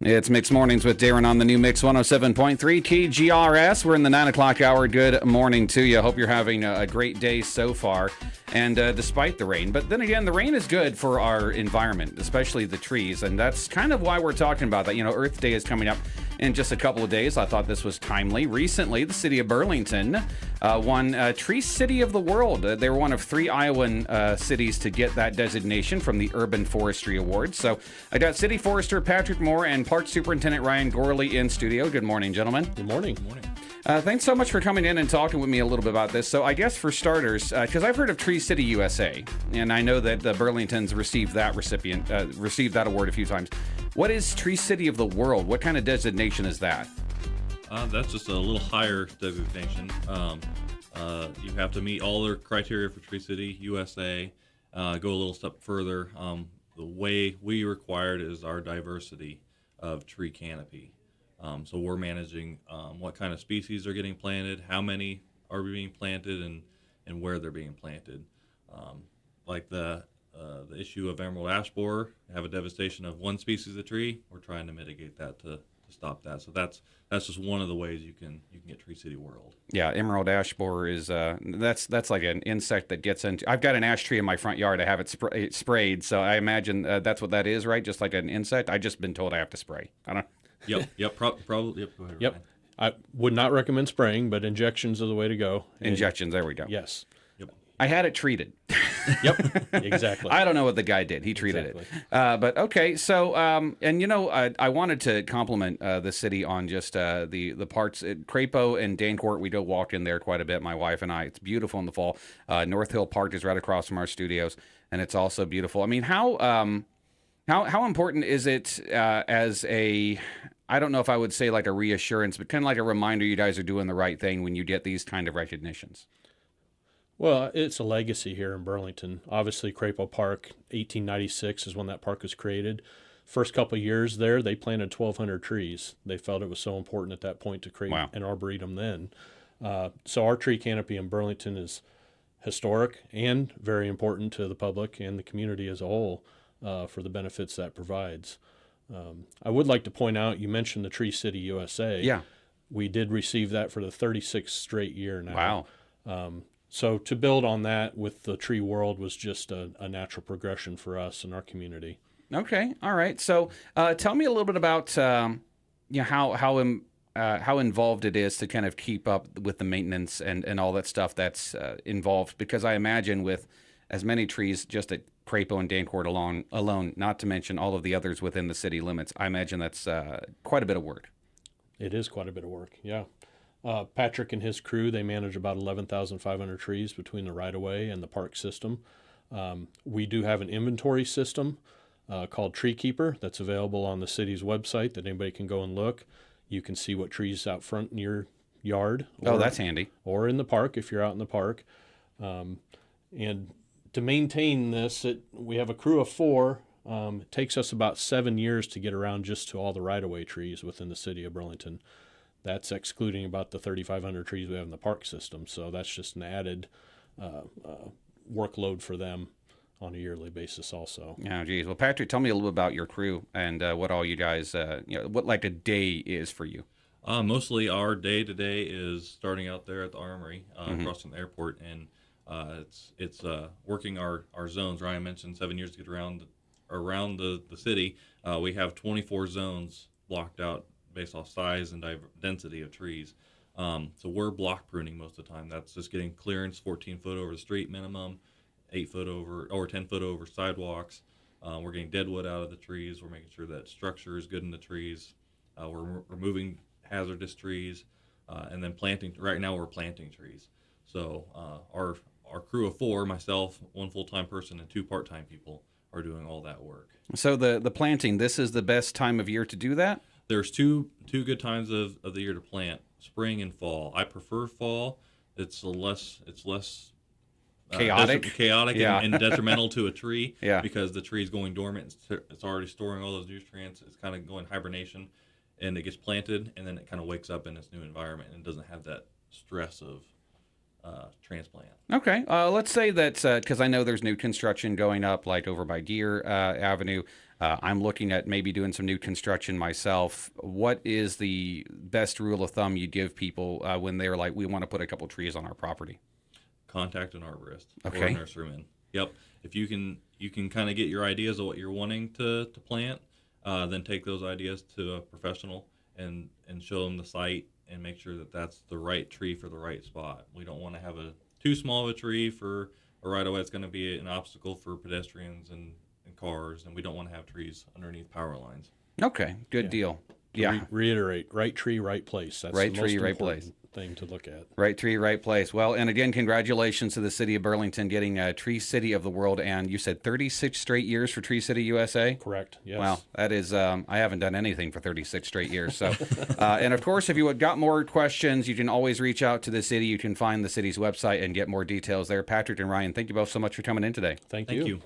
It's Mixed Mornings with Darrin on the new Mix 107.3 KGRS. We're in the 9 o'clock hour. Good morning to you. Hope you're having a great day so far, and despite the rain. But then again, the rain is good for our environment, especially the trees, and that's kind of why we're talking about that. You know, Earth Day is coming up in just a couple of days. I thought this was timely. Recently, the city of Burlington won Tree City of the World. They were one of 3 Iowan cities to get that designation from the Urban Forestry Awards. So I got City Forester Patrick Moore and Parks Superintendent Ryan Gourley in studio. Good morning, gentlemen. Good morning. Good morning. Thanks so much for coming in and talking with me a little bit about this. So I guess for starters, because I've heard of Tree City USA, and I know that the Burlington's received that award a few times. What is Tree City of the World? What kind of designation is that? That's just a little higher designation. You have to meet all their criteria for Tree City USA. Go a little step further. The way we required is our diversity of tree canopy. So we're managing what kind of species are getting planted, how many are being planted, and where they're being planted. Like the issue of emerald ash borer, have a devastation of one species of tree. We're trying to mitigate that to stop that. So that's just one of the ways you can get Tree City World. Yeah, emerald ash borer is that's like an insect that gets into. I've got an ash tree in my front yard. I have it sprayed, so I imagine that's what that is, right? Just like an insect. I just been told I have to spray. I don't. Yep. Probably. Yep. Go ahead. Yep. Ryan. I would not recommend spraying, but injections are the way to go. Injections. There we go. Yes. Yep. I had it treated. Yep. Exactly. I don't know what the guy did. He treated it. But okay. So, and you know, I wanted to compliment the city on just the parts. Crapo and Dancourt, we do walk in there quite a bit, my wife and I. It's beautiful in the fall. North Hill Park is right across from our studios, and it's also beautiful. I mean, how important is it as a, I don't know if I would say like a reassurance, but kind of like a reminder you guys are doing the right thing when you get these kind of recognitions? Well, it's a legacy here in Burlington. Obviously, Crapo Park, 1896 is when that park was created. First couple of years there, they planted 1,200 trees. They felt it was so important at that point to create an arboretum then. So our tree canopy in Burlington is historic and very important to the public and the community as a whole for the benefits that provides. I would like to point out, you mentioned the Tree City USA. Yeah. We did receive that for the 36th straight year now. Wow. So to build on that with the tree world was just a natural progression for us and our community. Okay. All right. So tell me a little bit about how involved it is to kind of keep up with the maintenance and all that stuff that's involved, because I imagine with as many trees just at Crapo and Dancourt alone, not to mention all of the others within the city limits, I imagine that's quite a bit of work. It is quite a bit of work, yeah. Patrick and his crew, they manage about 11,500 trees between the right-of-way and the park system. We do have an inventory system called Tree Keeper that's available on the city's website that anybody can go and look. You can see what trees out front in your yard. That's handy. Or in the park if you're out in the park. And to maintain this, we have a crew of 4. It takes us about 7 years to get around just to all the right-of-way trees within the city of Burlington. That's excluding about the 3,500 trees we have in the park system. So that's just an added workload for them on a yearly basis also. Yeah, geez. Well, Patrick, tell me a little bit about your crew and what all you guys, what like a day is for you. Mostly our day-to-day is starting out there at the Armory across from the airport, and it's working our zones. Ryan mentioned 7 years to get around the city. We have 24 zones blocked out based off size and density of trees. So we're block pruning most of the time. That's just getting clearance 14 foot over the street minimum, 8 foot over or 10 foot over sidewalks. We're getting dead wood out of the trees. We're making sure that structure is good in the trees. We're removing hazardous trees, and then planting. Right now we're planting trees. So our crew of 4, myself, 1 full-time person, and 2 part-time people are doing all that work. So the planting, this is the best time of year to do that? There's two good times of the year to plant: spring and fall. I prefer fall. It's less chaotic and detrimental to a tree because the tree is going dormant. It's already storing all those nutrients. It's kind of going hibernation, and it gets planted, and then it kind of wakes up in its new environment and doesn't have that stress of transplant. Okay. Let's say that, because I know there's new construction going up, like over by Deer Avenue. I'm looking at maybe doing some new construction myself. What is the best rule of thumb you give people when they're like, we want to put a couple trees on our property? Contact an arborist or Okay. a nurseryman. Yep. If you can kind of get your ideas of what you're wanting to plant, then take those ideas to a professional and show them the site and make sure that that's the right tree for the right spot. We don't want to have a too small of a tree for a right of way. It's going to be an obstacle for pedestrians and cars, and we don't want to have trees underneath power lines. Okay, good deal. Yeah. Reiterate, right tree, right place. That's Right the tree, most right important place. thing to look at. Right tree, right place. Well, and again, congratulations to the city of Burlington getting Tree City of the World. And you said 36 straight years for Tree City USA? Correct, yes. Wow, that is, I haven't done anything for 36 straight years. So, and of course, if you got more questions, you can always reach out to the city. You can find the city's website and get more details there. Patrick and Ryan, thank you both so much for coming in today. Thank Thank you. you.